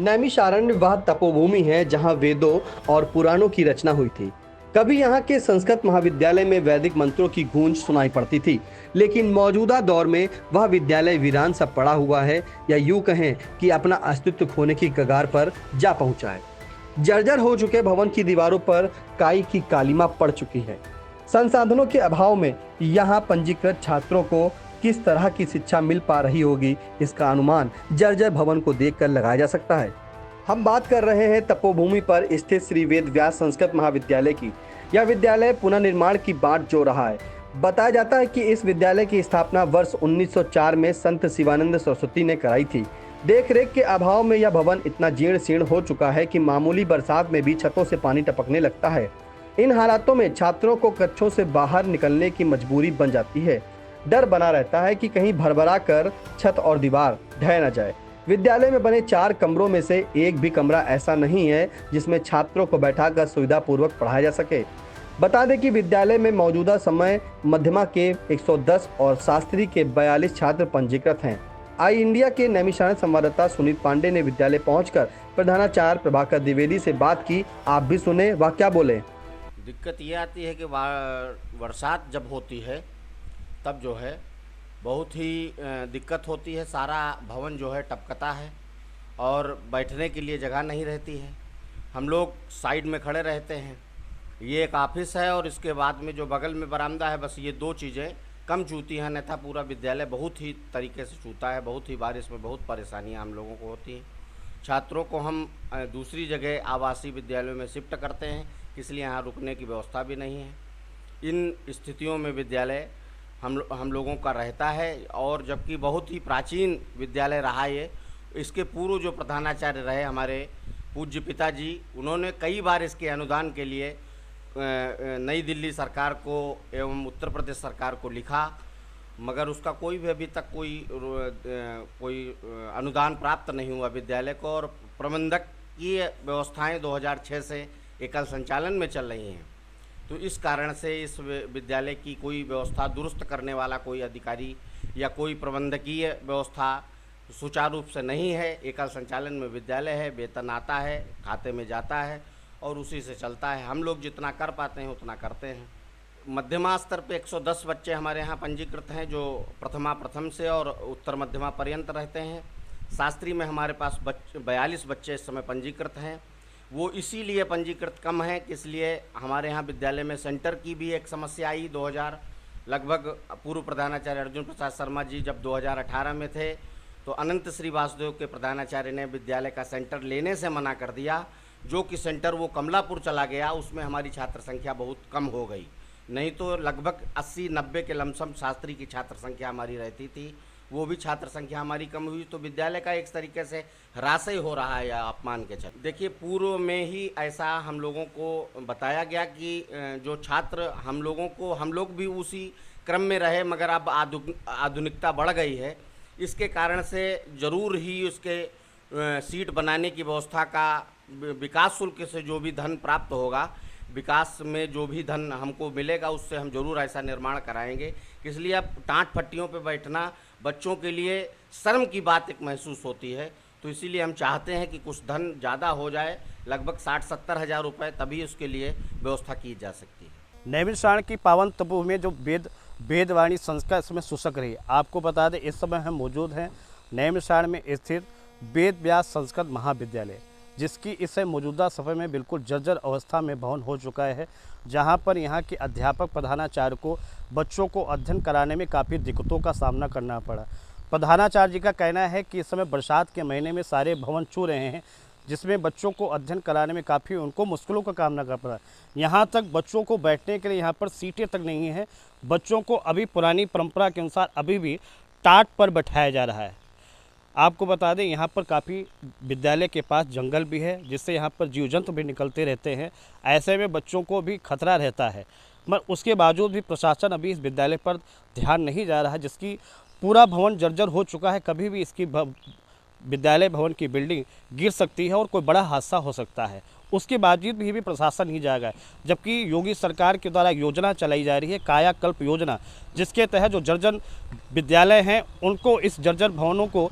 नैमिषारण्य वह तपोभूमि है जहां वेदों और पुराणों की रचना हुई थी। कभी यहाँ के संस्कृत महाविद्यालय में वैदिक मंत्रों की गूंज सुनाई पड़ती थी, लेकिन मौजूदा दौर में वह विद्यालय वीरान सा पड़ा हुआ है, या यूं कहें कि अपना अस्तित्व खोने की कगार पर जा पहुंचा है। जर्जर हो चुके भवन की दीवारों पर काई की कालिमा पड़ चुकी है। संसाधनों के अभाव में यहाँ पंजीकृत छात्रों को किस तरह की शिक्षा मिल पा रही होगी, इसका अनुमान जर्जर भवन को देखकर लगाया जा सकता है। हम बात कर रहे हैं तपोभूमि पर स्थित श्री वेद व्यास संस्कृत महाविद्यालय की। यह विद्यालय पुनर्निर्माण की बाट जो रहा है। बताया जाता है कि इस विद्यालय की स्थापना वर्ष 1904 में संत शिवानंद सरस्वती ने कराई थी। देखरेख के अभाव में यह भवन इतना जीर्ण शीर्ण हो चुका है कि मामूली बरसात में भी छतों से पानी टपकने लगता है। इन हालातों में छात्रों को कक्षों से बाहर निकलने की मजबूरी बन जाती है। डर बना रहता है कि कहीं भरभरा कर छत और दीवार ढह न जाए। विद्यालय में बने 4 कमरों में से एक भी कमरा ऐसा नहीं है जिसमें छात्रों को बैठाकर सुविधापूर्वक पढ़ाया जा सके। बता दें कि विद्यालय में मौजूदा समय मध्यमा के 110 और शास्त्री के 42 छात्र पंजीकृत हैं। आई इंडिया के नैमिषारण्य संवाददाता सुनीत पांडे ने विद्यालय पहुंचकर प्रधानाचार्य प्रभाकर द्विवेदी से बात की। आप भी सुने वह क्या बोले। दिक्कत ये आती है कि बरसात जब होती है तब जो है बहुत ही दिक्कत होती है। सारा भवन जो है टपकता है और बैठने के लिए जगह नहीं रहती है। हम लोग साइड में खड़े रहते हैं। ये एक ऑफिस है और इसके बाद में जो बगल में बरामदा है, बस ये 2 चीज़ें कम चूती हैं, अन्यथा पूरा विद्यालय बहुत ही तरीके से चूता है। बहुत ही बारिश में बहुत परेशानियां हम लोगों को होती हैं। छात्रों को हम दूसरी जगह आवासीय विद्यालयों में शिफ्ट करते हैं, इसलिए यहाँ रुकने की व्यवस्था भी नहीं है। इन स्थितियों में विद्यालय हम लोगों का रहता है। और जबकि बहुत ही प्राचीन विद्यालय रहा ये, इसके पूर्व जो प्रधानाचार्य रहे हमारे पूज्य पिताजी, उन्होंने कई बार इसके अनुदान के लिए नई दिल्ली सरकार को एवं उत्तर प्रदेश सरकार को लिखा, मगर उसका कोई भी अभी तक कोई अनुदान प्राप्त नहीं हुआ विद्यालय को। और प्रबंधक की व्यवस्थाएं 2006 से एकल संचालन में चल रही हैं। तो इस कारण से इस विद्यालय की कोई व्यवस्था दुरुस्त करने वाला कोई अधिकारी या कोई प्रबंधकीय व्यवस्था सुचारू रूप से नहीं है। एकल संचालन में विद्यालय है, वेतन आता है, खाते में जाता है और उसी से चलता है। हम लोग जितना कर पाते हैं उतना करते हैं। मध्यमा स्तर पे 110 बच्चे हमारे यहाँ पंजीकृत हैं, जो प्रथम से और उत्तर मध्यमा पर्यंत रहते हैं। शास्त्री में हमारे पास 42 बच्चे इस समय पंजीकृत हैं। वो इसीलिए पंजीकृत कम है कि इसलिए हमारे यहाँ विद्यालय में सेंटर की भी एक समस्या आई। 2000 लगभग पूर्व प्रधानाचार्य अर्जुन प्रसाद शर्मा जी जब 2018 में थे, तो अनंत श्री वासुदेव के प्रधानाचार्य ने विद्यालय का सेंटर लेने से मना कर दिया। जो कि सेंटर वो कमलापुर चला गया, उसमें हमारी छात्र संख्या बहुत कम हो गई। नहीं तो लगभग 80-90 के लमसम शास्त्री की छात्र संख्या हमारी रहती थी। वो भी छात्र संख्या हमारी कम हुई, तो विद्यालय का एक तरीके से ह्रास ही हो रहा है या अपमान के चलते। देखिए, पूर्व में ही ऐसा हम लोगों को बताया गया कि जो छात्र हम लोग भी उसी क्रम में रहे, मगर अब आधुनिकता बढ़ गई है। इसके कारण से ज़रूर ही उसके सीट बनाने की व्यवस्था का विकास शुल्क से जो भी धन प्राप्त होगा, विकास में जो भी धन हमको मिलेगा, उससे हम जरूर ऐसा निर्माण कराएंगे। इसलिए अब टाँट फट्टियों पे बैठना बच्चों के लिए शर्म की बात एक महसूस होती है। तो इसीलिए हम चाहते हैं कि कुछ धन ज़्यादा हो जाए, लगभग 60-70 हज़ार रुपये, तभी उसके लिए व्यवस्था की जा सकती है। नैमिषारण्य की पावन तपोभूमि में जो वेदवाणी संस्था इसमें शुष्क रही। आपको बता दें, इस समय हम मौजूद हैं नैमिषारण्य में स्थित वेद व्यास संस्कृत महाविद्यालय, जिसकी इस समय मौजूदा समय में बिल्कुल जर्जर अवस्था में भवन हो चुका है, जहां पर यहां के अध्यापक प्रधानाचार्य को बच्चों को अध्ययन कराने में काफ़ी दिक्कतों का सामना करना पड़ा। प्रधानाचार्य जी का कहना है कि इस समय बरसात के महीने में सारे भवन छू रहे हैं, जिसमें बच्चों को अध्ययन कराने में काफ़ी उनको मुश्किलों का सामना करना पड़ा। यहाँ तक बच्चों को बैठने के लिए यहाँ पर सीटें तक नहीं है। बच्चों को अभी पुरानी परंपरा के अनुसार अभी भी टाट पर बैठाया जा रहा है। आपको बता दें, यहाँ पर काफ़ी विद्यालय के पास जंगल भी है, जिससे यहाँ पर जीव जंतु भी निकलते रहते हैं। ऐसे में बच्चों को भी खतरा रहता है, मगर उसके बावजूद भी प्रशासन अभी इस विद्यालय पर ध्यान नहीं जा रहा है, जिसकी पूरा भवन जर्जर हो चुका है। कभी भी इसकी विद्यालय भवन की बिल्डिंग गिर सकती है और कोई बड़ा हादसा हो सकता है। उसके बावजूद भी प्रशासन नहीं जाएगा, जबकि योगी सरकार के द्वारा योजना चलाई जा रही है, कायाकल्प योजना, जिसके तहत जो जर्जर विद्यालय हैं उनको इस जर्जर भवनों को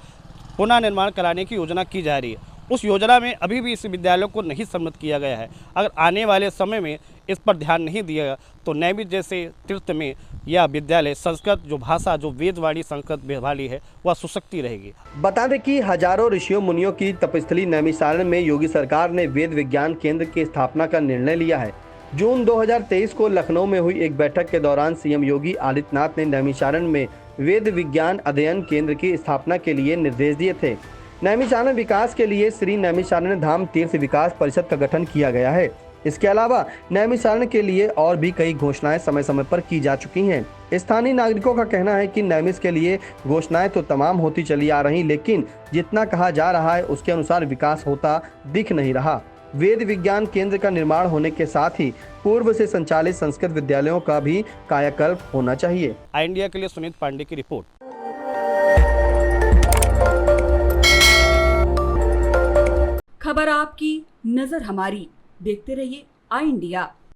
पुनः निर्माण कराने की योजना की जा रही है। उस योजना में अभी भी इस विद्यालय को नहीं सम्मिलित किया गया है। अगर आने वाले समय में इस पर ध्यान नहीं दिया गया तो नैमिष जैसे तीर्थ में यह विद्यालय संस्कृत जो भाषा जो वेदवाणी संस्कृत वाली है वह सुशक्ति रहेगी। बता दें कि हजारों ऋषियों मुनियों की तपस्थली नैमिषारण्य में योगी सरकार ने वेद विज्ञान केंद्र की स्थापना का निर्णय लिया है। जून 2023 को लखनऊ में हुई एक बैठक के दौरान सीएम योगी आदित्यनाथ ने नैमिषारण्य में वेद विज्ञान अध्ययन केंद्र की स्थापना के लिए निर्देश दिए थे। नैमिषारण्य विकास के लिए श्री नैमिषारण्य धाम तीर्थ विकास परिषद का गठन किया गया है। इसके अलावा नैमिषारण्य के लिए और भी कई घोषणाएं समय समय पर की जा चुकी हैं। स्थानीय नागरिकों का कहना है कि नैमिष के लिए घोषणाएं तो तमाम होती चली आ रही, लेकिन जितना कहा जा रहा है उसके अनुसार विकास होता दिख नहीं रहा। वेद विज्ञान केंद्र का निर्माण होने के साथ ही पूर्व से संचालित संस्कृत विद्यालयों का भी कायाकल्प होना चाहिए। इंडिया के लिए सुनीत पांडे की रिपोर्ट। खबर आपकी, नजर हमारी। देखते रहिए आई इंडिया।